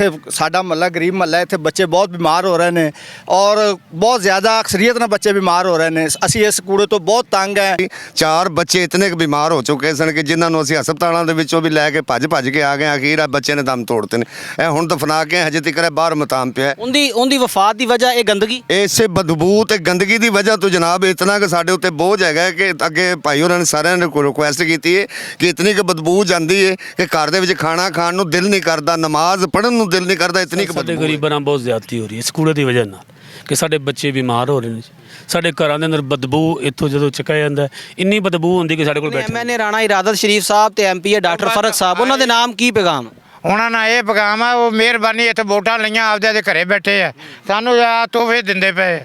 ਇੱਥੇ ਸਾਡਾ ਮਹੱਲਾ ਗਰੀਬ ਮਹੱਲਾ, ਇੱਥੇ ਬੱਚੇ ਬਹੁਤ ਬਿਮਾਰ ਹੋ ਰਹੇ ਨੇ ਔਰ ਬਹੁਤ ਜ਼ਿਆਦਾ ਅਕਸਰੀਅਤ ਨਾਲ ਬੱਚੇ ਬਿਮਾਰ ਹੋ ਰਹੇ ਨੇ। ਅਸੀਂ ਇਸ ਕੂੜੇ ਤੋਂ ਬਹੁਤ ਤੰਗ ਹੈ। 4 ਬੱਚੇ ਇਤਨੇ ਕੁ ਬਿਮਾਰ ਹੋ ਚੁੱਕੇ ਸਨ ਕਿ ਜਿਨ੍ਹਾਂ ਨੂੰ ਅਸੀਂ ਹਸਪਤਾਲਾਂ ਦੇ ਵਿੱਚੋਂ ਵੀ ਲੈ ਕੇ ਭੱਜ ਕੇ ਆ ਗਏ। ਅਖੀਰ ਆ ਬੱਚੇ ਨੇ ਦਮ ਤੋੜਤੇ ਨੇ। ਇਹ ਹੁਣ ਦਫਨਾ ਕੇ ਹਜੇ ਤੱਕ ਬਾਹਰ ਮਤਾਮ ਪਿਆ। ਉਹਦੀ ਵਫਾਤ ਦੀ ਵਜ੍ਹਾ ਇਹ ਗੰਦਗੀ, ਇਸੇ ਬਦਬੂ ਤੇ ਗੰਦਗੀ ਦੀ ਵਜ੍ਹਾ ਤੋਂ ਜਨਾਬ ਇਤਨਾ ਕਿ ਸਾਡੇ ਉੱਤੇ ਬੋਝ ਹੈਗਾ ਕਿ ਅੱਗੇ ਭਾਈ ਹੋਰਾਂ ਨੇ ਸਾਰਿਆਂ ਨੇ ਰਿਕੁਐਸਟ ਕੀਤੀ ਹੈ ਕਿ ਇਤਨੀ ਕਿ ਬਦਬੂ ਜਾਂਦੀ ਹੈ ਕਿ ਘਰ ਦੇ ਵਿੱਚ ਖਾਣਾ ਖਾਣ ਨੂੰ ਦਿਲ ਨਹੀਂ ਕਰਦਾ, ਨਮਾਜ਼ ਪੜ੍ਹਨ ਨੂੰ ਦਿਲ ਨਹੀਂ ਕਰਦਾ। ਇਤਨੀ ਕਿ ਸਾਡੇ ਗਰੀਬਾਂ ਨਾਲ ਬਹੁਤ ਜ਼ਿਆਦਤੀ ਹੋ ਰਹੀ ਹੈ ਇਸ ਕੂੜੇ ਦੀ ਵਜ੍ਹਾ ਨਾਲ ਕਿ ਸਾਡੇ ਬੱਚੇ ਬਿਮਾਰ ਹੋ ਰਹੇ ਨੇ। ਸਾਡੇ ਘਰਾਂ ਦੇ ਅੰਦਰ ਬਦਬੂ ਇੱਥੋਂ ਜਦੋਂ ਚੱਕਿਆ ਜਾਂਦਾ ਇੰਨੀ ਬਦਬੂ ਹੁੰਦੀ ਕਿ ਸਾਡੇ ਕੋਲ ਬੈਠੇ ਐਮਐਨਏ ਰਾਣਾ ਇਰਾਦਤ ਸ਼ਰੀਫ ਸਾਹਿਬ ਤੇ ਐਮਪੀ ਹੈ ਡਾਕਟਰ ਫਰਕ ਸਾਹਿਬ, ਉਹਨਾਂ ਦੇ ਨਾਮ ਕੀ ਪੈਗਾਮ? ਉਹਨਾਂ ਨਾਲ ਇਹ ਪੈਗਾਮ ਆ, ਉਹ ਮਿਹਰਬਾਨੀ ਇੱਥੇ ਵੋਟਾਂ ਲਈਆਂ ਆਪਦੇ ਦੇ ਘਰੇ ਬੈਠੇ ਆ, ਸਾਨੂੰ ਆ ਤੋਹਫੇ ਦਿੰਦੇ ਪਏ।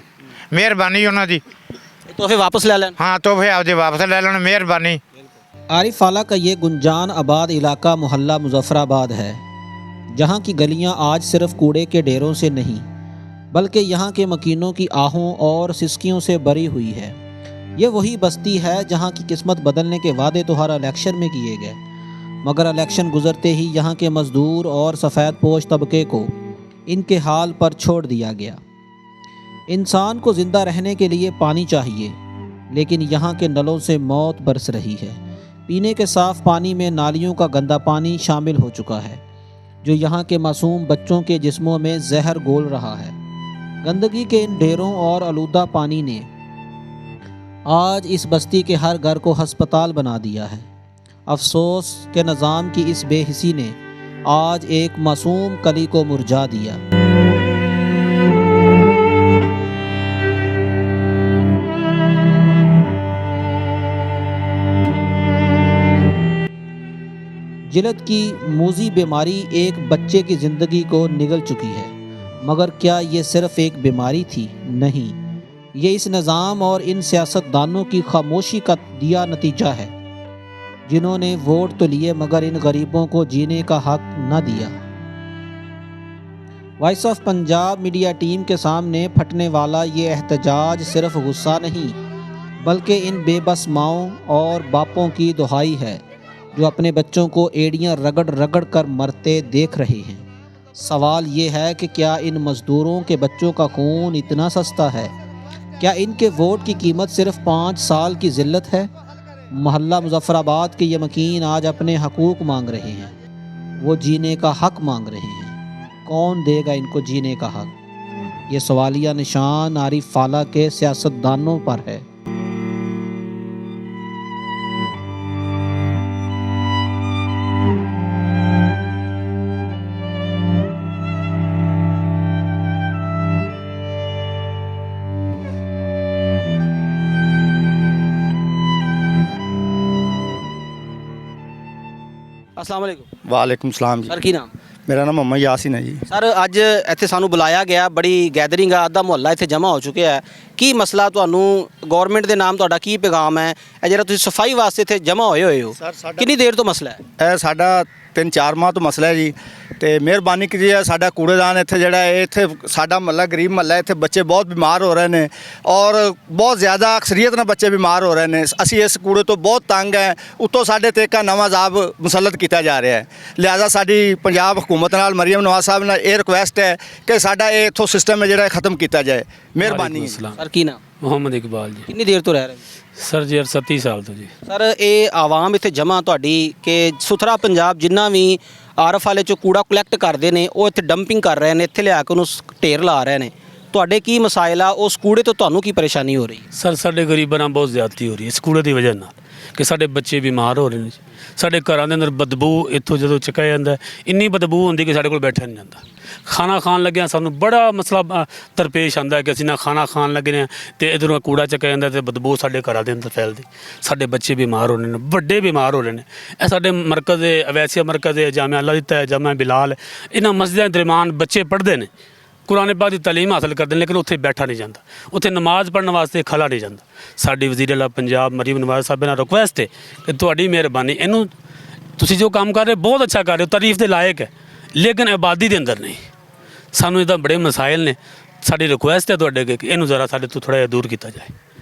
ਮਿਹਰਬਾਨੀ ਉਹਨਾਂ ਦੀ, ਤੋਹਫੇ ਵਾਪਸ ਲੈ ਲੈਣ। हाँ ਤੋਹਫੇ ਆਪਦੇ ਵਾਪਸ ਲੈ ਲੈਣ, ਮਿਹਰਬਾਨੀ। आरिफ आला का ये गुंजान आबाद इलाका मोहल्ला मुजफ्फराबाद है, जहाँ की गलियाँ आज सिर्फ कूड़े के ढेरों से नहीं बल्कि यहाँ के मकीनों की आहों और सिसकियों से भरी हुई है। ये वही बस्ती है जहाँ की किस्मत बदलने के वादे तो हर इलेक्शन में किए गए, मगर इलेक्शन गुजरते ही यहाँ के मज़दूर और सफ़ेद पोश तबके को इनके हाल पर छोड़ दिया गया। इंसान को ज़िंदा रहने के लिए पानी चाहिए, लेकिन यहाँ के नलों से मौत बरस रही है। पीने के साफ़ पानी में नालियों का गंदा पानी शामिल हो चुका है, जो यहाँ के मासूम बच्चों के जिस्मों में जहर घोल रहा है। गंदगी के इन ढेरों और आलूदा पानी ने आज इस बस्ती के हर घर को अस्पताल बना दिया है। अफसोस के निज़ाम की इस बेहिसी ने आज एक मासूम कली को मुरझा दिया। जिलद की मूजी बीमारी एक बच्चे की ज़िंदगी को निगल चुकी है, मगर क्या ये सिर्फ़ एक बीमारी थी? नहीं, ये इस निज़ाम और इन सियासतदानों की खामोशी का दिया नतीजा है, जिन्होंने वोट तो लिए मगर इन गरीबों को जीने का हक न दिया। Voice of Punjab media team के सामने फटने वाला ये एहतजाज सिर्फ गुस्सा नहीं बल्कि इन बेबस माओं और बापों की दुहाई है जो अपने बच्चों को एड़ियां रगड़ कर मरते देख रहे हैं। सवाल ये है कि क्या इन मज़दूरों के बच्चों का खून इतना सस्ता है? क्या इनके वोट की कीमत सिर्फ 5 साल की ज़िल्लत है? मोहल्ला मुजफ्फराबाद के ये मकीन आज अपने हकूक़ मांग रहे हैं, वो जीने का हक मांग रहे हैं। कौन देगा इनको जीने का हक? ये सवालिया निशान आरिफ आला के सियासतदानों पर है। अस्सलाम वालेकुम। ਵਾਲੇਕੁਮ ਸਲਾਮ ਜੀ। ਸਰ ਕੀ ਨਾਮ? ਮੇਰਾ ਨਾਮ ਮੁਹੰਮਦ ਯਾਸਿਨ ਹੈ ਜੀ। ਸਰ ਅੱਜ ਇੱਥੇ ਸਾਨੂੰ ਬੁਲਾਇਆ ਗਿਆ, ਬੜੀ ਗੈਦਰਿੰਗ ਆ, ਅੱਧਾ ਮੁਹੱਲਾ ਇੱਥੇ ਜਮ੍ਹਾਂ ਹੋ ਚੁੱਕਿਆ ਹੈ। ਕੀ ਮਸਲਾ ਤੁਹਾਨੂੰ ਗਵਰਨਮੈਂਟ ਦੇ ਨਾਮ ਤੁਹਾਡਾ ਕੀ ਪੈਗਾਮ ਹੈ? ਇਹ ਜਿਹੜਾ ਤੁਸੀਂ ਸਫਾਈ ਵਾਸਤੇ ਇੱਥੇ ਜਮ੍ਹਾਂ ਹੋਏ ਹੋ, ਕਿੰਨੀ ਦੇਰ ਤੋਂ ਮਸਲਾ ਹੈ? ਇਹ ਸਾਡਾ 3-4 ਮਾਹ ਤੋਂ ਮਸਲਾ ਹੈ ਜੀ। ਤੇ ਮਿਹਰਬਾਨੀ ਕੀਤੀ ਸਾਡਾ ਕੂੜੇਦਾਨ ਇੱਥੇ ਜਿਹੜਾ ਹੈ, ਇੱਥੇ ਸਾਡਾ ਮਹੱਲਾ ਗਰੀਬ ਮਹੱਲਾ, ਇੱਥੇ ਬੱਚੇ ਬਹੁਤ ਬਿਮਾਰ ਹੋ ਰਹੇ ਨੇ ਔਰ ਬਹੁਤ ਜ਼ਿਆਦਾ ਅਕਸਰੀਅਤ ਨਾਲ ਬੱਚੇ ਬਿਮਾਰ ਹੋ ਰਹੇ ਨੇ। ਅਸੀਂ ਇਸ ਕੂੜੇ ਤੋਂ ਬਹੁਤ ਤੰਗ ਹੈ। ਉੱਤੋਂ ਸਾਡੇ ਤੇ ਇੱਕ ਨਵਾਂ ਜ਼ਾਬ ਮੁਸੱਲਤ ਕੀਤਾ ਜਾ ਰਿਹਾ ਹੈ। ਲਿਹਾਜ਼ਾ ਸਾਡੀ ਪੰਜਾਬ ਹਕੂਮਤ ਨਾਲ, ਮਰੀਮ ਨਵਾਜ਼ ਸਾਹਿਬ ਨਾਲ ਇਹ ਰਿਕੁਐਸਟ ਹੈ ਕਿ ਸਾਡਾ ਇਹ ਇੱਥੋਂ ਸਿਸਟਮ ਹੈ ਜਿਹੜਾ ਖਤਮ ਕੀਤਾ ਜਾਏ। ਮਿਹਰਬਾਨੀ। ਸਰ ਕੀ ਨਾਮ? ਮੁਹੰਮਦ ਇਕਬਾਲ ਜੀ। ਕਿੰਨੀ ਦੇਰ ਤੋਂ ਰਹਿ ਰਹੇ? ਸਰ ਜੀ 37 ਸਾਲ ਤੋਂ ਜੀ। ਸਰ ਇਹ ਆਵਾਮ ਇੱਥੇ ਜਮ੍ਹਾਂ ਤੁਹਾਡੀ ਕਿ ਸੁਥਰਾ ਪੰਜਾਬ ਜਿੰਨਾ ਵੀ ਆਰਫ ਵਾਲੇ ਚੋਂ ਕੂੜਾ ਕਲੈਕਟ ਕਰਦੇ ਨੇ ਉਹ ਇੱਥੇ ਡੰਪਿੰਗ ਕਰ ਰਹੇ ਨੇ, ਇੱਥੇ ਲਿਆ ਕੇ ਉਹਨੂੰ ਢੇਰ ਲਾ ਰਹੇ ਨੇ। ਤੁਹਾਡੇ ਕੀ ਮਸਾਇਲ ਆ? ਉਸ ਕੂੜੇ ਤੋਂ ਤੁਹਾਨੂੰ ਕੀ ਪਰੇਸ਼ਾਨੀ ਹੋ ਰਹੀ? ਸਰ ਸਾਡੇ ਗਰੀਬਾਂ ਨਾਲ ਬਹੁਤ ਜ਼ਿਆਦਤੀ ਹੋ ਰਹੀ ਹੈ ਇਸ ਕੂੜੇ ਦੀ ਵਜ੍ਹਾ ਨਾਲ ਕਿ ਸਾਡੇ ਬੱਚੇ ਬਿਮਾਰ ਹੋ ਰਹੇ ਨੇ। ਸਾਡੇ ਘਰਾਂ ਦੇ ਅੰਦਰ ਬਦਬੂ ਇੱਥੋਂ ਜਦੋਂ ਚੱਕਿਆ ਜਾਂਦਾ ਇੰਨੀ ਬਦਬੂ ਹੁੰਦੀ ਕਿ ਸਾਡੇ ਕੋਲ ਬੈਠਾ ਨਹੀਂ ਜਾਂਦਾ। ਖਾਣਾ ਖਾਣ ਲੱਗਿਆ ਸਾਨੂੰ ਬੜਾ ਮਸਲਾ ਦਰਪੇਸ਼ ਆਉਂਦਾ ਕਿ ਅਸੀਂ ਨਾ ਖਾਣਾ ਖਾਣ ਲੱਗੇ ਨੇ ਅਤੇ ਇੱਧਰੋਂ ਕੂੜਾ ਚੱਕਿਆ ਜਾਂਦਾ ਅਤੇ ਬਦਬੂ ਸਾਡੇ ਘਰਾਂ ਦੇ ਅੰਦਰ ਫੈਲਦੀ। ਸਾਡੇ ਬੱਚੇ ਬਿਮਾਰ ਹੋ ਰਹੇ ਨੇ, ਵੱਡੇ ਬਿਮਾਰ ਹੋ ਰਹੇ ਨੇ। ਇਹ ਸਾਡੇ ਮਰਕਜ਼ ਦੇ ਅਵੈਸੀਆ ਮਰਕਜ਼ ਦੇ ਜਾਮਿਆ ਅੱਲਾ ਦਿੱਤਾ ਹੈ, ਜਾਮਿਆ ਬਿਲਾਲ, ਇਹਨਾਂ ਮਸਜਿਦਾਂ ਦੇ ਦਰਮਿਆਨ ਬੱਚੇ ਪੜ੍ਹਦੇ ਨੇ, ਕੁਰਾਨ ਪਾਕ ਦੀ ਤਾਲੀਮ ਹਾਸਲ ਕਰਦੇ ਨੇ, ਲੇਕਿਨ ਉੱਥੇ ਬੈਠਾ ਨਹੀਂ ਜਾਂਦਾ, ਉੱਥੇ ਨਮਾਜ਼ ਪੜ੍ਹਨ ਵਾਸਤੇ ਖਲਾ ਨਹੀਂ ਜਾਂਦਾ। ਸਾਡੀ ਵਜ਼ੀਰ ਆਲਾ ਪੰਜਾਬ ਮਰੀਮ ਨਵਾਜ਼ ਸਾਹਿਬ ਨਾਲ ਰਿਕੁਐਸਟ ਹੈ ਕਿ ਤੁਹਾਡੀ ਮਿਹਰਬਾਨੀ, ਇਹਨੂੰ ਤੁਸੀਂ ਜੋ ਕੰਮ ਕਰ ਰਹੇ ਬਹੁਤ ਅੱਛਾ ਕਰ ਰਹੇ ਹੋ, ਤਾਰੀਫ ਦੇ ਲਾਇਕ ਹੈ, ਲੇਕਿਨ ਆਬਾਦੀ ਦੇ ਅੰਦਰ ਨਹੀਂ। ਸਾਨੂੰ ਇਹਦਾ ਬੜੇ ਮਸਾਇਲ ਨੇ। ਸਾਡੀ ਰਿਕੁਐਸਟ ਹੈ ਤੁਹਾਡੇ ਕਿ ਇਹਨੂੰ ਜ਼ਰਾ ਸਾਡੇ ਤੋਂ ਥੋੜ੍ਹਾ ਜਿਹਾ ਦੂਰ ਕੀਤਾ ਜਾਏ।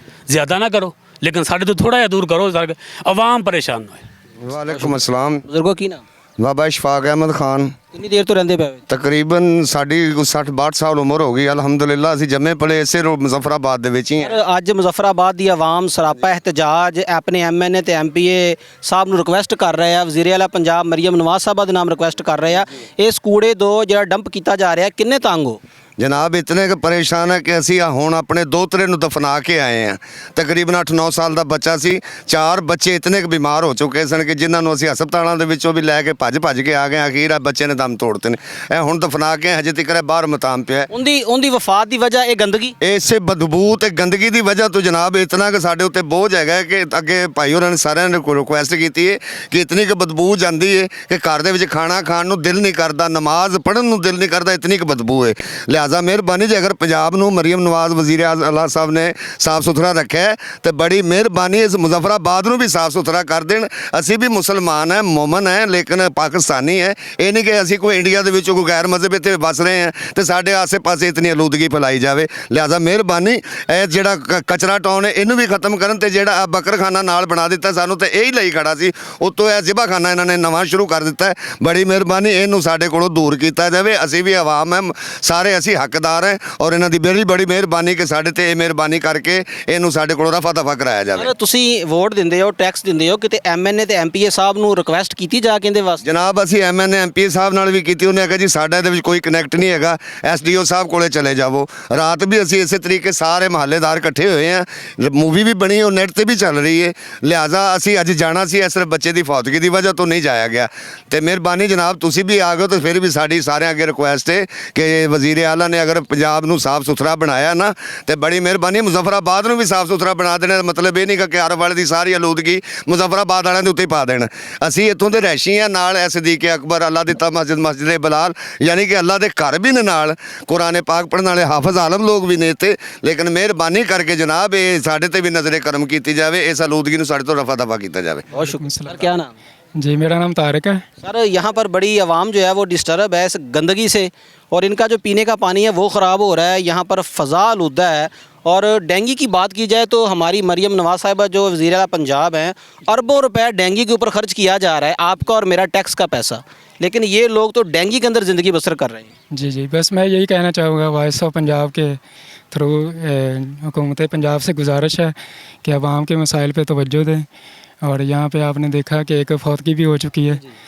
ਜ਼ਿਆਦਾ ਨਾ ਕਰੋ, ਲੇਕਿਨ ਸਾਡੇ ਤੋਂ ਥੋੜ੍ਹਾ ਜਿਹਾ ਦੂਰ ਕਰੋ ਤਾਂ ਕਿ ਆਵਾਮ ਪਰੇਸ਼ਾਨ ਨਾ ਹੋਏ। ਵਾਲੇਕੁਮ अस्सलाम। ਬਜ਼ੁਰਗੋ ਕੀ ਨਾਮ? ਬਾਬਾ ਇਸ਼ਫਾਕ ਅਹਿਮਦ ਖਾਨ। ਕਿੰਨੀ ਦੇਰ ਤੋਂ ਰਹਿੰਦੇ ਪਏ ਹੋ? ਤਕਰੀਬਨ ਸਾਡੀ 60-62 ਸਾਲ ਉਮਰ ਹੋ ਗਈ ਅਲਹਮਦੁਲਿਲਾ। ਅਸੀਂ ਜੰਮੇ ਪਲੇ ਇਸੇ ਮੁਜ਼ੱਫਰਾਬਾਦ ਦੇ ਵਿੱਚ ਹੀ ਹਾਂ। ਪਰ ਅੱਜ ਮੁਜ਼ੱਫਰਾਬਾਦ ਦੀ ਆਵਾਮ ਸਰਾਪਾ ਇhtਜਾਜ ਆਪਣੇ ਐਮਐਨਏ ਤੇ ਐਮਪੀਏ ਸਾਹਿਬ ਨੂੰ ਰਿਕੁਐਸਟ ਕਰ ਰਹੇ ਆ, ਵਜ਼ੀਰ ਆਲਾ ਪੰਜਾਬ ਮਰੀਮ ਨਵਾਜ਼ ਸਾਹਿਬਾ ਦੇ ਨਾਮ ਰਿਕੁਐਸਟ ਕਰ ਰਹੇ ਆ, ਇਸ ਕੂੜੇ ਤੋਂ ਜਿਹੜਾ ਡੰਪ ਕੀਤਾ ਜਾ ਰਿਹਾ ਕਿੰਨੇ ਤੰਗ ਹੋ? ਜਨਾਬ ਇਤਨੇ ਕੁ ਪਰੇਸ਼ਾਨ ਹੈ ਕਿ ਅਸੀਂ ਹੁਣ ਆਪਣੇ ਦੋਤਰੇ ਨੂੰ ਦਫਨਾ ਕੇ ਆਏ ਹਾਂ। ਤਕਰੀਬਨ 8-9 ਸਾਲ ਦਾ ਬੱਚਾ ਸੀ। 4 ਬੱਚੇ ਇਤਨੇ ਕੁ ਬਿਮਾਰ ਹੋ ਚੁੱਕੇ ਸਨ ਕਿ ਜਿਨ੍ਹਾਂ ਨੂੰ ਅਸੀਂ ਹਸਪਤਾਲਾਂ ਦੇ ਵਿੱਚੋਂ ਵੀ ਲੈ ਕੇ ਭੱਜ ਕੇ ਆ ਗਏ। ਅਖੀਰ ਆ ਬੱਚੇ ਨੇ ਦਮ ਤੋੜਤੇ ਨੇ। ਇਹ ਹੁਣ ਦਫਨਾ ਕੇ ਹਜੇ ਤੱਕ ਬਾਹਰ ਮਤਾਮ ਪਿਆ। ਉਹਦੀ ਵਫਾਤ ਦੀ ਵਜ੍ਹਾ ਇਹ ਗੰਦਗੀ, ਇਸੇ ਬਦਬੂ ਤੇ ਗੰਦਗੀ ਦੀ ਵਜ੍ਹਾ ਤੋਂ ਜਨਾਬ ਇਤਨਾ ਕਿ ਸਾਡੇ ਉੱਤੇ ਬੋਝ ਹੈਗਾ ਕਿ ਅੱਗੇ ਭਾਈ ਹੋਰਾਂ ਨੇ ਸਾਰਿਆਂ ਨੇ ਰਿਕੁਐਸਟ ਕੀਤੀ ਹੈ ਕਿ ਇਤਨੀ ਕੁ ਬਦਬੂ ਜਾਂਦੀ ਹੈ ਕਿ ਘਰ ਦੇ ਵਿੱਚ ਖਾਣਾ ਖਾਣ ਨੂੰ ਦਿਲ ਨਹੀਂ ਕਰਦਾ, ਨਮਾਜ਼ ਪੜ੍ਹਨ ਨੂੰ ਦਿਲ ਨਹੀਂ ਕਰਦਾ, ਇਤਨੀ ਕੁ ਬਦਬੂ ਹੈ। ਲਿਹਾਜ਼ਾ ਮਿਹਰਬਾਨੀ ਜੇ ਅਗਰ ਪੰਜਾਬ ਨੂੰ ਮਰੀਮ ਨਵਾਜ਼ ਵਜ਼ੀਰ ਆਲਾ ਸਾਹਿਬ ਨੇ ਸਾਫ਼ ਸੁਥਰਾ ਰੱਖਿਆ ਤੇ ਬੜੀ ਮਿਹਰਬਾਨੀ ਇਸ ਮੁਜ਼ੱਫਰਾਬਾਦ ਨੂੰ ਵੀ ਸਾਫ਼ ਸੁਥਰਾ ਕਰ ਦੇਣ। ਅਸੀਂ ਵੀ ਮੁਸਲਮਾਨ ਹੈ, ਮੋਮਨ ਹੈ, ਲੇਕਿਨ ਪਾਕਿਸਤਾਨੀ ਹੈ। ਇਹ ਨਹੀਂ ਕਿ ਅਸੀਂ ਕੋਈ ਇੰਡੀਆ ਦੇ ਵਿੱਚੋਂ ਕੋਈ ਗੈਰ ਮਜ਼ਹਬ ਇੱਥੇ ਵਸ ਰਹੇ ਹਾਂ ਤੇ ਸਾਡੇ ਆਸੇ-ਪਾਸੇ ਇਤਨੀ ਆਲੂਦਗੀ ਫੈਲਾਈ ਜਾਵੇ। ਲਿਹਾਜ਼ਾ ਮਿਹਰਬਾਨੀ ਇਹ ਜਿਹੜਾ ਕਚਰਾ ਟਾਊਨ ਹੈ ਇਹਨੂੰ ਵੀ ਖਤਮ ਕਰਨ ਤੇ ਜਿਹੜਾ ਬਕਰਖਾਨਾ ਨਾਲ ਬਣਾ ਦਿੱਤਾ ਸਾਨੂੰ ਤੇ ਇਹੀ ਲਈ ਖੜਾ ਸੀ, ਉੱਤੋਂ ਇਹ ਜ਼ਿਬਾਖਾਨਾ ਇਹਨਾਂ ਨੇ ਨਵਾਂ ਸ਼ੁਰੂ ਕਰ ਦਿੱਤਾ ਹੈ। ਬੜੀ ਮਿਹਰਬਾਨੀ ਇਹਨੂੰ ਸਾਡੇ ਕੋਲੋਂ ਦੂਰ ਕੀਤਾ ਜਾਵੇ। ਅਸੀਂ ਵੀ ਆਵਾਮ ਹੈ, ਸਾਰੇ ਅਸੀਂ ਹੱਕਦਾਰ ਹੈ ਔਰ ਇਹਨਾਂ ਦੀ ਬੜੀ ਮਿਹਰਬਾਨੀ ਕਿ ਸਾਡੇ ਤੇ ਇਹ ਮਿਹਰਬਾਨੀ ਕਰਕੇ ਇਹਨੂੰ ਸਾਡੇ ਕੋਲੋਂ ਰਫਾ ਦਫਾ ਕਰਾਇਆ ਜਾਵੇ। ਤੁਸੀਂ ਵੋਟ ਦਿੰਦੇ ਹੋ, ਟੈਕਸ ਦਿੰਦੇ ਹੋ, ਕਿਤੇ ਐਮਐਨਏ ਤੇ ਐਮਪੀਏ ਸਾਹਿਬ ਨੂੰ ਰਿਕੁਐਸਟ ਕੀਤੀ ਜਾ ਕੇ ਇਹਦੇ ਵਾਸਤੇ? ਜਨਾਬ ਅਸੀਂ ਐਮਐਨਏ ਐਮਪੀ ਸਾਹਿਬ ਨਾਲ ਵੀ ਕੀਤੀ। ਉਹਨੇ ਕਿਹਾ ਜੀ ਸਾਡਾ ਇਹਦੇ ਵਿੱਚ ਕੋਈ ਕਨੈਕਟ ਨਹੀਂ ਹੈਗਾ, ਐਸਡੀਓ ਸਾਹਿਬ ਕੋਲੇ ਚਲੇ ਜਾਵੋ। ਰਾਤ ਵੀ ਅਸੀਂ ਇਸੇ ਤਰੀਕੇ ਸਾਰੇ ਮਹੱਲੇਦਾਰ ਇਕੱਠੇ ਹੋਏ ਹਾਂ, ਮੂਵੀ ਵੀ ਬਣੀ, ਉਹ ਨੈਟ ਤੇ ਵੀ ਚੱਲ ਰਹੀ ਹੈ। ਲਿਹਾਜ਼ਾ ਅਸੀਂ ਅੱਜ ਜਾਣਾ ਸੀ, ਇਸ ਬੱਚੇ ਦੀ ਫੌਤਗੀ ਦੀ ਵਜ੍ਹਾ ਤੋਂ ਨਹੀਂ ਜਾਇਆ ਗਿਆ। ਤੇ ਮਿਹਰਬਾਨੀ ਜਨਾਬ ਤੁਸੀਂ ਵੀ ਆ ਗਏ ਤਾਂ ਫਿਰ ਵੀ ਸਾਡੀ ਸਾਰਿਆਂ ਅੱਗੇ ਰਿਕੁਐਸਟ ਹੈ ਕਿ ਵਜ਼ੀਰ ਆਲਾ ਨੇ ਅਗਰ ਪੰਜਾਬ ਨੂੰ ਸਾਫ਼ ਸੁਥਰਾ ਬਣਾਇਆ ਨਾ ਤੇ ਬੜੀ ਮਿਹਰਬਾਨੀ ਮੁਜ਼ੱਫਰਾਬਾਦ ਨੂੰ ਵੀ ਸਾਫ਼ ਸੁਥਰਾ ਬਣਾ ਦੇਣਾ। ਮਤਲਬ ਇਹ ਨਹੀਂ ਕਿ ਅਰਬ ਵਾਲੇ ਦੀ ਸਾਰੀ ਆਲੂਦਗੀ ਮੁਜ਼ੱਫਰਾਬਾਦ ਵਾਲਿਆਂ ਦੇ ਉੱਤੇ ਪਾ ਦੇਣ। ਅਸੀਂ ਇੱਥੋਂ ਦੇ ਰਹਿਸ਼ੀ ਹਾਂ, ਨਾਲ ਐ ਸਦੀਕ ਅਕਬਰ ਅੱਲਾ ਦਿੱਤਾ ਮਸਜਿਦ ਬਲਾਲ, ਯਾਨੀ ਕਿ ਅੱਲਾ ਦੇ ਘਰ ਵੀ ਨੇ, ਨਾਲ ਕੁਰਾਨ ਪਾਕ ਪੜ੍ਹਨ ਵਾਲੇ ਹਾਫਿਜ਼ ਆਲਮ ਲੋਕ ਵੀ ਨੇ ਇੱਥੇ। ਲੇਕਿਨ ਮਿਹਰਬਾਨੀ ਕਰਕੇ ਜਨਾਬ ਇਹ ਸਾਡੇ ਤੇ ਵੀ ਨਜ਼ਰੇ ਕਰਮ ਕੀਤੀ ਜਾਵੇ, ਇਸ ਆਲੂਦਗੀ ਨੂੰ ਸਾਡੇ ਤੋਂ रफा दफा किया जाए। बहुत शुक्रिया सर। क्या नाम? जी मेरा नाम तारिक है। सर यहाँ पर बड़ी आवाम जो है वो डिस्टर्ब है इस गंदगी से और इनका जो पीने का पानी है वो ख़राब हो रहा है। यहाँ पर फ़ज़ा आलूदा है। और डेंगू की बात की जाए तो हमारी मरीम नवाज़ साहिबा जो वज़ीर आला पंजाब हैं, अरबों रुपए डेंगू के ऊपर खर्च किया जा रहा है, आपका और मेरा टैक्स का पैसा, लेकिन ये लोग तो डेंगू के अंदर ज़िंदगी बसर कर रहे हैं। जी जी बस मैं यही कहना चाहूँगा, वॉइस ऑफ पंजाब के थ्रू हुकूमत पंजाब से गुजारिश है कि आवाम के मसाइल पे तवज्जो दें। और यहाँ पे आपने देखा कि एक फौतगी भी हो चुकी है,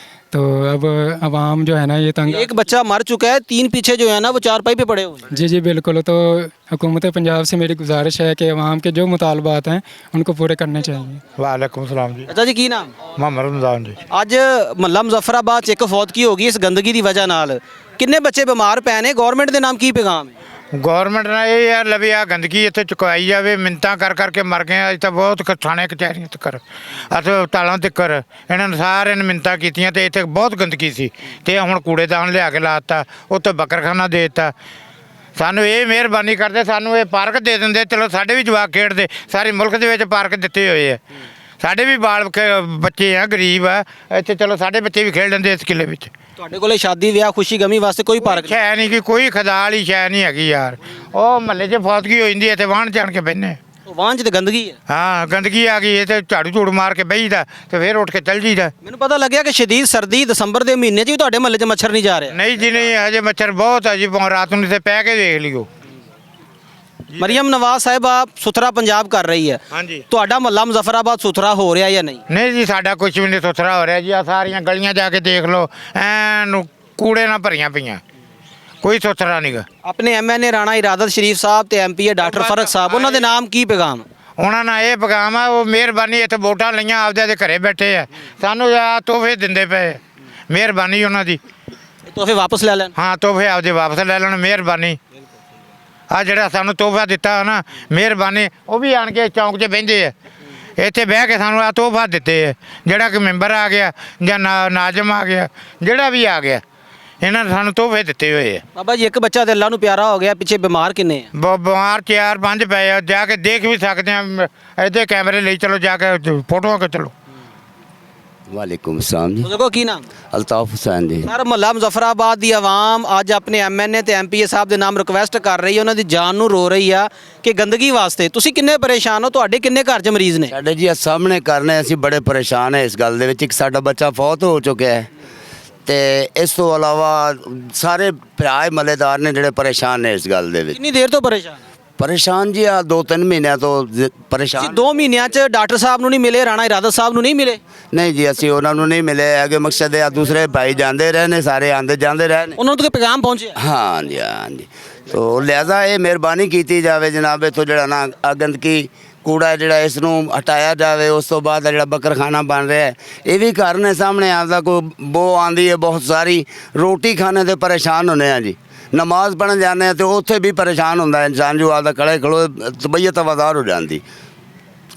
तो अब आवाम जो है ना ये तंग। एक बच्चा मर चुका है, 3 पीछे जो है ना वो चारपाई पे पड़े हुए हैं। जी जी बिल्कुल। तो हुकूमत पंजाब से मेरी गुजारिश है कि आवाम के जो मुतालबात हैं उनको पूरे करने चाहिए। वालेकुम सलाम जी। अच्छा जी की नाम? मोहम्मद रमजान जी। ਅੱਜ ਮਹੱਲਾ ਮੁਜ਼ੱਫਰਾਬਾਦ 'ਚ ਇੱਕ ਫੌਤਗੀ ਹੋ ਗਈ ਇਸ ਗੰਦਗੀ ਦੀ ਵਜ੍ਹਾ ਨਾਲ। ਕਿੰਨੇ ਬੱਚੇ ਬਿਮਾਰ ਪਏ ਨੇ, ਗਵਰਨਮੈਂਟ ਦੇ ਨਾਮ ਕੀ ਪੈਗਾਮ ਹੈ? ਗੌਰਮੈਂਟ ਨੇ ਇਹ ਯਾਰ ਲਵੀ ਆ ਗੰਦਗੀ ਇੱਥੇ ਚੁਕਵਾਈ ਜਾਵੇ। ਮਿੰਤਾਂ ਕਰ ਕਰਕੇ ਮਰ ਗਏ ਆ। ਇੱਥੇ ਬਹੁਤ ਥਾਣੇ ਕਚਹਿਰੀਆਂ ਤੱਕ ਹਸਪਤਾਲਾਂ ਤੱਕ ਇਹਨਾਂ ਨੇ ਸਾਰਿਆਂ ਨੇ ਮਿੰਤਾਂ ਕੀਤੀਆਂ ਤੇ ਇੱਥੇ ਬਹੁਤ ਗੰਦਗੀ ਸੀ ਤੇ ਹੁਣ ਕੂੜੇਦਾਨ ਲਿਆ ਕੇ ਲਾਤਾ, ਉੱਥੇ ਬੱਕਰਖਾਨਾ ਦੇ ਦਿੱਤਾ। ਸਾਨੂੰ ਇਹ ਮਿਹਰਬਾਨੀ ਕਰਦੇ, ਸਾਨੂੰ ਇਹ ਪਾਰਕ ਦੇ ਦਿੰਦੇ, ਚਲੋ ਸਾਡੇ ਵੀ ਜਵਾਕ ਖੇਡਦੇ। ਸਾਰੇ ਮੁਲਕ ਦੇ ਵਿੱਚ ਪਾਰਕ ਦਿੱਤੇ ਹੋਏ ਆ, ਸਾਡੇ ਵੀ ਬਾਲ ਬੱਚੇ ਆ, ਗਰੀਬ ਆ, ਇੱਥੇ ਚਲੋ ਸਾਡੇ ਬੱਚੇ ਵੀ ਖੇਡ ਲੈਂਦੇ ਇਸ ਕਿਲੇ ਵਿੱਚ। ਤੁਹਾਡੇ ਕੋਲੇ ਸ਼ਾਦੀ ਵਿਆਹ ਖੁਸ਼ੀ ਗਮੀ ਵਾਸਤੇ ਕੋਈ ਪਾਰਕ ਸ਼ੈ ਨਹੀਂ ਕਿ ਕੋਈ ਖਦਾ ਵਾਲੀ ਸ਼ੈ ਨਹੀਂ ਹੈਗੀ ਯਾਰ। ਉਹ ਮਹੱਲੇ 'ਚ ਫੌਤਗੀ ਹੋ ਜਾਂਦੀ ਹੈ, ਇੱਥੇ ਵਾਹਣ ਜਾਣ ਕੇ ਬਹਿੰਦੇ। ਵਾਂ 'ਚ ਤੇ ਗੰਦਗੀ ਹੈ। ਹਾਂ ਗੰਦਗੀ ਆ ਗਈ, ਇੱਥੇ ਝਾੜੂ ਝੂੜ ਮਾਰ ਕੇ ਬਹੀਦਾ ਤੇ ਫਿਰ ਉੱਠ ਕੇ ਚੱਲ ਜੀਦਾ। ਮੈਨੂੰ ਪਤਾ ਲੱਗਿਆ ਕਿ ਸ਼ਦੀਦ ਸਰਦੀ ਦਸੰਬਰ ਦੇ ਮਹੀਨੇ 'ਚ ਵੀ ਤੁਹਾਡੇ ਮਹੱਲੇ 'ਚ ਮੱਛਰ ਨਹੀਂ ਜਾ ਰਿਹਾ। ਨਹੀਂ ਜੀ ਨਹੀਂ, ਹਜੇ ਮੱਛਰ ਬਹੁਤ ਹੈ ਜੀ। ਰਾਤ ਨੂੰ ਇੱਥੇ ਪੈ ਕੇ ਦੇਖ ਲਿਓ। ਮਰੀਮ ਨਵਾਜ਼ ਸਾਹਿਬਾ ਸੁਥਰਾ ਪੰਜਾਬ ਕਰ ਰਹੀ ਹੈ, ਹਾਂਜੀ। ਤੁਹਾਡਾ ਮਹੱਲਾ ਮੁਜ਼ੱਫਰਾਬਾਦ ਸੁਥਰਾ ਹੋ ਰਿਹਾ ਜਾਂ ਨਹੀਂ? ਨਹੀਂ ਜੀ ਸਾਡਾ ਕੁਝ ਵੀ ਨਹੀਂ ਸੁਥਰਾ ਹੋ ਰਿਹਾ ਜੀ। ਆ ਸਾਰੀਆਂ ਗਲੀਆਂ ਜਾ ਕੇ ਦੇਖ ਲਓ, ਐਨ ਕੂੜੇ ਨਾਲ ਭਰੀਆਂ ਪਈਆਂ, ਕੋਈ ਸੁਥਰਾ ਨਹੀਂਗਾ। ਆਪਣੇ ਐਮਐਨਏ ਰਾਣਾ ਇਰਾਦਤ ਸ਼ਰੀਫ ਸਾਹਿਬ ਤੇ ਐਮਪੀਏ ਡਾਕਟਰ ਫਰਕ ਸਾਹਿਬ, ਉਹਨਾਂ ਦੇ ਨਾਮ ਕੀ ਪੈਗਾਮ? ਉਹਨਾਂ ਨਾਲ ਇਹ ਪੈਗਾਮ ਆ, ਉਹ ਮਿਹਰਬਾਨੀ ਇੱਥੇ ਵੋਟਾਂ ਲਈਆਂ ਆਪਦੇ ਦੇ ਘਰੇ ਬੈਠੇ ਆ, ਸਾਨੂੰ ਆ ਤੋਹਫੇ ਦਿੰਦੇ ਪਏ। ਮਿਹਰਬਾਨੀ ਉਹਨਾਂ ਦੀ। ਤੋਹਫੇ ਵਾਪਸ ਲੈ ਲੈਣ। ਹਾਂ ਤੋਹਫੇ ਆਪਦੇ ਵਾਪਸ ਲੈ ਲੈਣ, ਮਿਹਰਬਾਨੀ। ਆ ਜਿਹੜਾ ਸਾਨੂੰ ਤੋਹਫਾ ਦਿੱਤਾ ਨਾ, ਮਿਹਰਬਾਨੀ। ਉਹ ਵੀ ਆਣ ਕੇ ਚੌਂਕ 'ਚ ਬਹਿੰਦੇ ਆ, ਇੱਥੇ ਬਹਿ ਕੇ ਸਾਨੂੰ ਆ ਤੋਹਫਾ ਦਿੱਤੇ ਆ। ਜਿਹੜਾ ਕਿ ਮੈਂਬਰ ਆ ਗਿਆ ਜਾਂ ਨਾਜ਼ਮ ਆ ਗਿਆ, ਜਿਹੜਾ ਵੀ ਆ ਗਿਆ, ਇਹਨਾਂ ਨੇ ਸਾਨੂੰ ਤੋਹਫੇ ਦਿੱਤੇ ਹੋਏ ਆ। ਬਾਬਾ ਜੀ ਇੱਕ ਬੱਚਾ ਤੇ ਅੱਲਾ ਨੂੰ ਪਿਆਰਾ ਹੋ ਗਿਆ, ਪਿੱਛੇ ਬਿਮਾਰ ਕਿੰਨੇ ਆ? ਬਿਮਾਰ 4-5 ਪਏ ਆ, ਜਾ ਕੇ ਦੇਖ ਵੀ ਸਕਦੇ ਆ। ਇਹਦੇ ਕੈਮਰੇ ਲਈ ਚਲੋ, ਜਾ ਕੇ ਫੋਟੋਆਂ ਖਿੱਚ ਲਓ। वालेकुम अस्सलाम जी। ਦੇਖੋ ਕੀ ਨਾਮ? अल्ताफ़ हुसैन जी। ਸਰ ਮਹੱਲਾ ਮੁਜ਼ੱਫਰਾਬਾਦ ਦੀ ਆਵਾਮ ਅੱਜ ਆਪਣੇ ਐਮਐਨਏ ਤੇ ਐਮਪੀਏ ਸਾਹਿਬ ਦੇ ਨਾਮ ਰਿਕੁਐਸਟ ਕਰ ਰਹੀ ਹੈ, ਉਹਨਾਂ ਦੀ ਜਾਨ ਨੂੰ ਰੋ ਰਹੀ ਆ ਕਿ ਗੰਦਗੀ ਵਾਸਤੇ। ਤੁਸੀਂ ਕਿੰਨੇ ਪਰੇਸ਼ਾਨ ਹੋ? ਤੁਹਾਡੇ ਕਿੰਨੇ ਘਰ 'ਚ ਮਰੀਜ਼ ਨੇ? ਸਾਡੇ ਜੀ ਸਾਹਮਣੇ ਕਰਨੇ ਅਸੀਂ ਬੜੇ ਪਰੇਸ਼ਾਨ ਹੈ ਇਸ ਗੱਲ ਦੇ ਵਿੱਚ। ਇੱਕ ਸਾਡਾ ਬੱਚਾ ਫੌਤ ਹੋ ਚੁੱਕਿਆ ਹੈ, ਤੇ ਇਸ ਤੋਂ ਇਲਾਵਾ ਸਾਰੇ ਭਰਾ ਮਹੱਲੇਦਾਰ ਨੇ ਜਿਹੜੇ ਪਰੇਸ਼ਾਨ ਨੇ ਇਸ ਗੱਲ ਦੇ ਵਿੱਚ। ਕਿੰਨੀ ਦੇਰ ਤੋਂ ਪਰੇਸ਼ਾਨ ਪਰੇਸ਼ਾਨ ਜੀ ਆ 2-3 ਮਹੀਨਿਆਂ ਤੋਂ ਤੁਸੀਂ ਪਰੇਸ਼ਾਨ। 2 ਮਹੀਨਿਆਂ 'ਚ ਡਾਕਟਰ ਸਾਹਿਬ ਨੂੰ ਨਹੀਂ ਮਿਲੇ, ਰਾਣਾ ਇਰਾਦਾ ਸਾਹਿਬ ਨੂੰ ਨਹੀਂ ਮਿਲੇ? ਨਹੀਂ ਜੀ ਅਸੀਂ ਉਹਨਾਂ ਨੂੰ ਨਹੀਂ ਮਿਲੇ ਹੈਗੇ। ਮਕਸਦ ਇਹ ਆ ਦੂਸਰੇ ਭਾਈ ਜਾਂਦੇ ਰਹੇ ਨੇ, ਸਾਰੇ ਆਂਦੇ ਜਾਂਦੇ ਰਹੇ ਨੇ। ਉਹਨਾਂ ਨੂੰ ਤਾਂ ਕੋਈ ਪੈਗਾਮ ਪਹੁੰਚਿਆ? ਹਾਂ ਜੀ ਹਾਂ ਜੀ। ਤੋ ਲਿਹਾਜ਼ਾ ਇਹ ਮਿਹਰਬਾਨੀ ਕੀਤੀ ਜਾਵੇ ਜਨਾਬ, ਇੱਥੋਂ ਜਿਹੜਾ ਨਾ ਗੰਦਗੀ ਕੂੜਾ ਹੈ ਜਿਹੜਾ ਇਸ ਨੂੰ ਹਟਾਇਆ ਜਾਵੇ। ਉਸ ਤੋਂ ਬਾਅਦ ਜਿਹੜਾ ਬੱਕਰਖਾਨਾ ਬਣ ਰਿਹਾ ਹੈ ਇਹ ਵੀ ਘਰ ਨੇ ਸਾਹਮਣੇ ਆਪਦਾ ਕੋਈ ਬੋ ਆਂਦੀ ਹੈ ਬਹੁਤ ਸਾਰੀ। ਰੋਟੀ ਖਾਣੇ ਤੇ ਪਰੇਸ਼ਾਨ ਹੁੰਦੇ ਆ ਜੀ, ਨਮਾਜ਼ ਪੜ੍ਹਨ ਜਾਂਦੇ ਆ ਤੇ ਉੱਥੇ ਵੀ ਪਰੇਸ਼ਾਨ ਹੁੰਦਾ ਇਨਸਾਨ ਜੋ ਆਪਦਾ ਕੜੇ ਖੜੋ ਤਬੀਅਤ ਆਵਾਜ਼ਾਰ ਹੋ ਜਾਂਦੀ।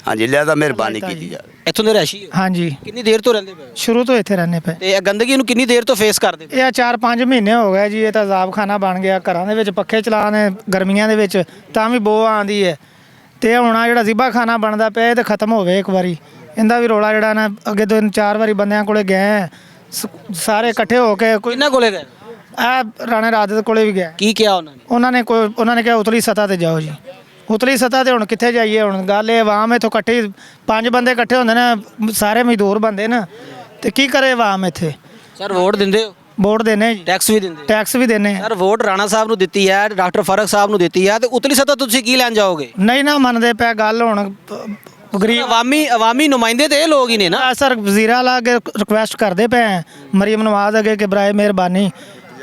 ਹਾਂਜੀ ਲਿਹਾਜ਼ਾ ਮਿਹਰਬਾਨੀ ਕੀਤੀ ਜਾਵੇ। ਇੱਥੋਂ ਦੇ ਰਹਿਸ਼ੀ ਹੋ? ਹਾਂਜੀ, ਕਿੰਨੀ ਦੇਰ ਤੋਂ ਰਹਿੰਦੇ ਪਏ ਹੋ? ਸ਼ੁਰੂ ਤੋਂ ਇੱਥੇ ਰਹਿੰਦੇ ਪਏ। ਤੇ ਇਹ ਗੰਦਗੀ ਨੂੰ ਕਿੰਨੀ ਦੇਰ ਤੋਂ ਫੇਸ ਕਰਦੇ ਪਏ? ਇਹ 4-5 ਮਹੀਨੇ ਹੋ ਗਏ ਜੀ। ਇਹ ਤਾਂ ਜ਼ਾਬਖਾਨਾ ਬਣ ਗਿਆ। ਘਰਾਂ ਦੇ ਵਿੱਚ ਪੱਖੇ ਚਲਾਣੇ ਗਰਮੀਆਂ ਦੇ ਵਿੱਚ ਤਾਂ ਵੀ ਬੋ ਆਉਂਦੀ ਹੈ। ਤੇ ਹੁਣ ਆ ਜਿਹੜਾ ਜ਼ਿਬਾਖਾਨਾ ਬਣਦਾ ਪਿਆ ਇਹ ਤਾਂ ਖਤਮ ਹੋਵੇ ਇੱਕ ਵਾਰੀ। ਇਹਦਾ ਵੀ ਰੋਲਾ ਜਿਹੜਾ ਨਾ ਅੱਗੇ 2-4 ਵਾਰੀ ਬੰਦਿਆਂ ਕੋਲੇ ਗਏ ਸਾਰੇ ਇਕੱਠੇ ਹੋ ਕੇ। ਕੋਈ ਕਿੰਨਾ ਕੋਲੇ ਗਏ? ਆ ਰਾਣੇ ਰਾਜਦ ਕੋਲੇ ਵੀ ਗਿਆ। ਕੀ ਕਿਹਾ ਉਹਨਾਂ ਨੇ? ਉਹਨਾਂ ਨੇ ਕਿਹਾ ਉਤਲੀ ਸਤ੍ਹਾ ਤੇ ਜਾਓ ਜੀ। ਉਤਲੀ ਸਤ੍ਹਾ ਤੇ ਹੁਣ ਕਿੱਥੇ ਜਾਈਏ? ਹੁਣ ਗੱਲ ਇਹ ਆਵਾਮ ਇੱਥੋਂ ਇਕੱਠੀ 5 ਬੰਦੇ ਇਕੱਠੇ ਹੁੰਦੇ ਨੇ, ਸਾਰੇ ਮਜ਼ਦੂਰ ਬੰਦੇ ਨਾ, ਤੇ ਕੀ ਕਰੇ ਆਵਾਮ ਇੱਥੇ? ਸਰ ਵੋਟ ਦਿੰਦੇ ਹੋ? ਵੋਟ ਦੇਣੇ ਜੀ, ਟੈਕਸ ਵੀ ਦਿੰਦੇ ਹੋ? ਟੈਕਸ ਵੀ ਦੇਣੇ। ਸਰ ਵੋਟ ਰਾਣਾ ਸਾਹਿਬ ਨੂੰ ਦਿੱਤੀ ਹੈ, ਡਾਕਟਰ ਫਰਕ ਸਾਹਿਬ ਨੂੰ ਦਿੱਤੀ ਹੈ, ਤੇ ਉਤਲੀ ਸਤ੍ਹਾ ਤੁਸੀਂ ਕੀ ਲੈਣ ਜਾਓਗੇ? ਨਹੀਂ ਨਾ ਮੰਨਦੇ ਪਿਆ ਗੱਲ। ਹੁਣ ਗਰੀਬ ਅਵਾਮੀ ਨੁਮਾਇੰਦੇ ਤੇ ਇਹ ਲੋਕ ਹੀ ਨੇ ਨਾ। ਸਰ ਵਜ਼ੀਰਾਂ ਲਾ ਕੇ ਰਿਕੁਐਸਟ ਕਰਦੇ ਪਏ ਮਰੀਮ ਨਵਾਜ਼ ਅੱਗੇ ਕਿ ਬਰਾਏ ਮਿਹਰਬਾਨੀ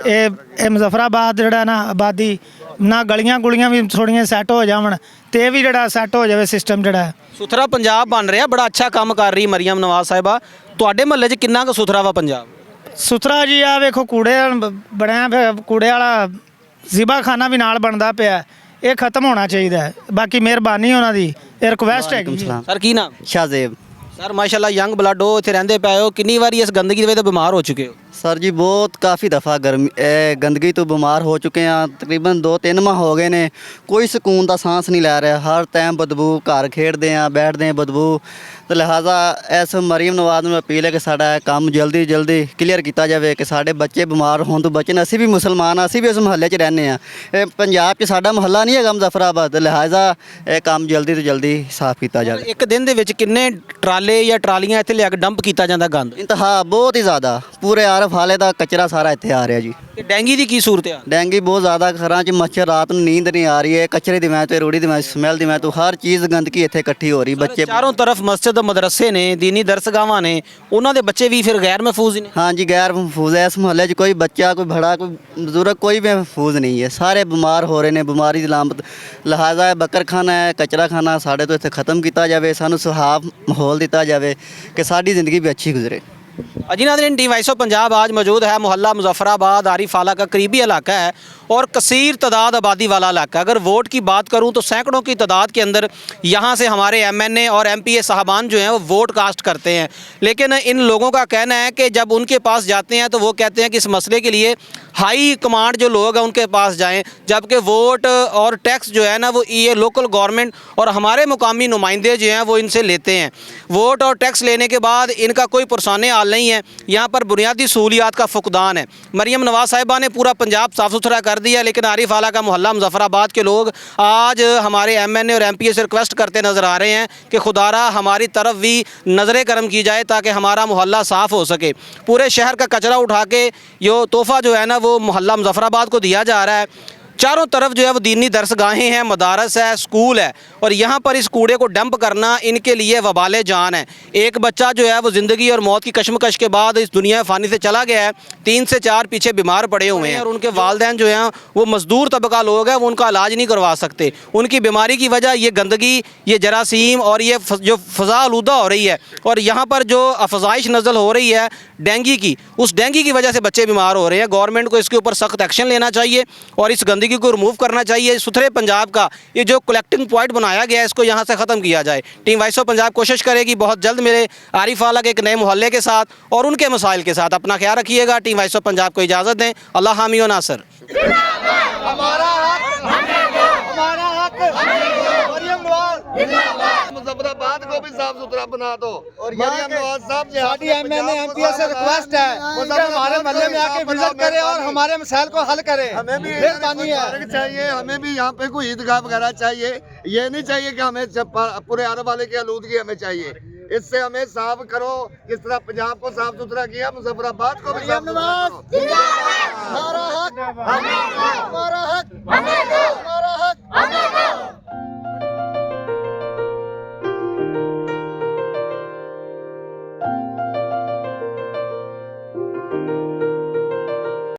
ਇਹ ਮੁਜ਼ੱਫਰਾਬਾਦ ਜਿਹੜਾ ਨਾ ਆਬਾਦੀ ਨਾ ਗਲੀਆਂ ਗੁਲੀਆਂ ਵੀ ਥੋੜੀਆਂ ਸੈੱਟ ਹੋ ਜਾਵਣ ਤੇ ਇਹ ਵੀ ਜਿਹੜਾ ਸੈੱਟ ਹੋ ਜਾਵੇ ਸਿਸਟਮ ਜਿਹੜਾ। ਸੁਥਰਾ ਪੰਜਾਬ ਬਣ ਰਿਹਾ, ਬੜਾ ਅੱਛਾ ਕੰਮ ਕਰ ਰਹੀ ਮਰੀਮ ਨਵਾਜ਼ ਸਾਹਿਬਾ। ਤੁਹਾਡੇ ਮਹੱਲੇ 'ਚ ਕਿੰਨਾ ਕੁ ਸੁਥਰਾ ਵਾ ਪੰਜਾਬ? ਸੁਥਰਾ ਜੀ ਆ ਵੇਖੋ ਕੂੜੇ ਬਣਿਆ ਪਿਆ, ਕੂੜੇ ਵਾਲਾ ਜ਼ਿਬਾਖਾਨਾ ਵੀ ਨਾਲ ਬਣਦਾ ਪਿਆ। ਇਹ ਖਤਮ ਹੋਣਾ ਚਾਹੀਦਾ ਹੈ। ਬਾਕੀ ਮਿਹਰਬਾਨੀ ਉਹਨਾਂ ਦੀ, ਇਹ ਰਿਕੁਐਸਟ ਹੈਗੀ ਜੀ। ਸਰ ਕੀ ਨਾਮ? ਸ਼ਾਹਜ਼ੇਬ। ਸਰ ਮਾਸ਼ਾਅੱਲਾ ਯੰਗ ਬਲੱਡ ਹੋ, ਇੱਥੇ ਰਹਿੰਦੇ ਪਏ ਹੋ, ਕਿੰਨੀ ਵਾਰੀ ਇਸ ਗੰਦਗੀ ਦੀ ਵਜ੍ਹਾ ਤੋਂ ਬਿਮਾਰ ਹੋ ਚੁੱਕੇ ਹੋ? ਸਰ ਜੀ ਬਹੁਤ ਕਾਫੀ ਦਫਾ ਗੰਦਗੀ ਤੋਂ ਬਿਮਾਰ ਹੋ ਚੁੱਕੇ ਆ। ਤਕਰੀਬਨ 2-3 ਮਾਹ ਹੋ ਗਏ ਨੇ। ਕੋਈ ਸਕੂਨ ਦਾ ਸਾਂਸ ਨਹੀਂ ਲੈ ਰਿਹਾ। ਹਰ ਟਾਈਮ ਬਦਬੂ, ਘਰ ਖੇਡਦੇ ਆ ਬੈਠਦੇ ਆ ਬਦਬੂ। ਤੇ ਲਿਹਾਜ਼ਾ ਇਸ ਮਰੀਮ ਨਵਾਜ਼ ਨੂੰ ਅਪੀਲ ਹੈ ਕਿ ਸਾਡਾ ਇਹ ਕੰਮ ਜਲਦੀ ਕਲੀਅਰ ਕੀਤਾ ਜਾਵੇ ਕਿ ਸਾਡੇ ਬੱਚੇ ਬਿਮਾਰ ਹੋਣ ਤੋਂ ਬਚਣ। ਅਸੀਂ ਵੀ ਮੁਸਲਮਾਨ ਆ, ਅਸੀਂ ਵੀ ਇਸ ਮੁਹੱਲੇ 'ਚ ਰਹਿੰਦੇ ਆ। ਇਹ ਪੰਜਾਬ 'ਚ ਸਾਡਾ ਮੁਹੱਲਾ ਨਹੀਂ ਹੈਗਾ ਮੁਜ਼ੱਫਰਾਬਾਦ। ਲਿਹਾਜ਼ਾ ਇਹ ਕੰਮ ਜਲਦੀ ਤੋਂ ਜਲਦੀ ਸਾਫ਼ ਕੀਤਾ ਜਾਵੇ। ਇੱਕ ਦਿਨ ਦੇ ਵਿੱਚ ਕਿੰਨੇ ਟਰਾਲੇ ਜਾਂ ਟਰਾਲੀਆਂ ਇੱਥੇ ਲਿਆ ਕੇ ਡੰਪ ਕੀਤਾ ਜਾਂਦਾ ਗੰਦ? ਇੰਤਹਾ ਬਹੁਤ ਹੀ ਜ਼ਿਆਦਾ। ਪੂਰੇ ਆਰਫ ਹਾਲੇ ਦਾ ਕਚਰਾ ਸਾਰਾ ਇੱਥੇ ਆ ਰਿਹਾ ਜੀ। ਤੇ ਡੈਂਗੀ ਦੀ ਕੀ ਸੂਰਤ ਆ? ਡੈਂਗੀ ਬਹੁਤ ਜ਼ਿਆਦਾ। ਘਰਾਂ 'ਚ ਮੱਛਰ, ਰਾਤ ਨੂੰ ਨੀਂਦ ਨਹੀਂ ਆ ਰਹੀ ਹੈ। ਕਚਰੇ ਦੀ ਮੈਂ ਤੇ ਰੂੜੀ ਦੀ ਮੈਂ ਸਮੈਲ ਦੀ ਮੈਂ ਤੋਂ ਹਰ ਚੀਜ਼ ਗੰਦਗੀ ਇੱਥੇ ਇਕੱਠੀ ਹੋ ਰਹੀ। ਬੱਚੇ ਚਾਰੋਂ ਤਰਫ ਮਸਜਿਦ ਮਦਰਸੇ ਨੇ, ਦੀਨੀ ਦਰਸਗਾਹਾਂ ਨੇ, ਉਹਨਾਂ ਦੇ ਬੱਚੇ ਵੀ ਫਿਰ ਗੈਰ ਮਹਿਫੂਜ਼ ਹੀ ਨੇ। ਹਾਂਜੀ ਗੈਰ ਮਹਿਫੂਜ਼ ਹੈ। ਇਸ ਮੁਹੱਲੇ 'ਚ ਕੋਈ ਬੱਚਾ, ਕੋਈ ਬੜਾ, ਕੋਈ ਬਜ਼ੁਰਗ ਕੋਈ ਵੀ ਮਹਿਫੂਜ਼ ਨਹੀਂ ਹੈ। ਸਾਰੇ ਬਿਮਾਰ ਹੋ ਰਹੇ ਨੇ, ਬਿਮਾਰੀ ਦੀ ਲਾਮਤ। ਲਿਹਾਜ਼ਾ ਬੱਕਰਖਾਨਾ ਹੈ, ਕਚਰਾ ਖਾਨਾ ਸਾਡੇ ਤੋਂ ਇੱਥੇ ਖਤਮ ਕੀਤਾ ਜਾਵੇ। ਸਾਨੂੰ ਸੁਹਾਵ ਮਾਹੌਲ ਦਿੱਤਾ ਜਾਵੇ ਕਿ ਸਾਡੀ ਜ਼ਿੰਦਗੀ ਵੀ अच्छी गुजरे। जी नाज़रीन, टीम वॉइस ऑफ पंजाब आज मौजूद है मोहल्ला मुजफ्फराबाद आरिफ आला का करीबी इलाका है और कसीर तादाद आबादी वाला इलाका। अगर वोट की बात करूं तो सैकड़ों की तादाद के अंदर यहाँ से हमारे MNA और MPA साहबान जो हैं वो वोट कास्ट करते हैं। लेकिन इन लोगों का कहना है कि जब उनके पास जाते हैं तो वो कहते हैं कि इस मसले के लिए हाई कमांड जो लोग हैं उनके पास जाएं, जबकि वोट और टैक्स जो है ना वो ये लोकल गवर्नमेंट और हमारे मुकामी नुमाइंदे जो हैं वो इनसे लेते हैं। वोट और टैक्स लेने के बाद इनका कोई पुरसाने हाल नहीं है। यहाँ पर बुनियादी सहूलियात का फुकदान है। मरीम नवाज साहिबा ने पूरा पंजाब साफ़ सुथरा कर दिया, लेकिन आरिफ आला का मोहल्ला मुजफ्फराबाद के लोग आज हमारे MNA और MPA से रिक्वेस्ट करते नज़र आ रहे हैं कि खुदारा हमारी तरफ भी नज़र करम की जाए ताकि हमारा मोहल्ला साफ़ हो सके। पूरे शहर का कचरा उठा के ये तोहफ़ा जो है ना वो मोहल्ला मुजफ्फराबाद को दिया जा रहा है। चारों तरफ जो है वो दीनी दरसगाहें हैं, मदारस है, स्कूल है और यहाँ पर इस कूड़े को डंप करना इनके लिए वबाले जान है। एक बच्चा जो है वो ज़िंदगी और मौत की कशमकश के बाद इस दुनिया फ़ानी से चला गया है। 3 से 4 पीछे बीमार पड़े हुए हैं और उनके वालिदैन जो हैं वो मज़दूर तबका लोग हैं, वो उनका इलाज नहीं करवा सकते। उनकी बीमारी की वजह ये गंदगी, ये जरासीम और ये जो फ़ज़ा आलूदा हो रही है और यहाँ पर जो अफजाइश नज़ल हो रही है डेंगी की, उस डेंगी की वजह से बच्चे बीमार हो रहे हैं। गवर्नमेंट को इसके ऊपर सख्त एक्शन लेना चाहिए और इस गंदगी को रिमूव करना चाहिए। सुथरे पंजाब का ये जो कलेक्टिंग पॉइंट बनाया गया है इसको यहाँ से ख़त्म किया जाए। टीम वॉइस ऑफ पंजाब कोशिश करेगी बहुत जल्द मेरे आरिफ आला के एक नए मोहल्ले के साथ और उनके मसाइल के साथ। अपना ख्याल रखिएगा। टीम वॉइस ऑफ पंजाब को इजाज़त दें। अल्लाह हामी व नासर। मुजफ्फराबाद को भी साफ सुथरा बना दो और मरियम नवाज साहब हमारी MNA MPA से रिक्वेस्ट है कि हमारे मोहल्ले में आके विजिट करे और हमारे मसाइल को हल करे। हमें भी मेहरबानी है चाहिए, हमें भी यहाँ पे कोई ईदगाह वगैरह चाहिए। ये नहीं चाहिए कि हमें पूरे अरब वाले की आलूदगी हमें चाहिए। इससे हमें साफ करो। जिस तरह पंजाब को साफ सुथरा किया, मुजफ्फराबाद को भी साफ सुथरा करो। हमारा हक, हमारा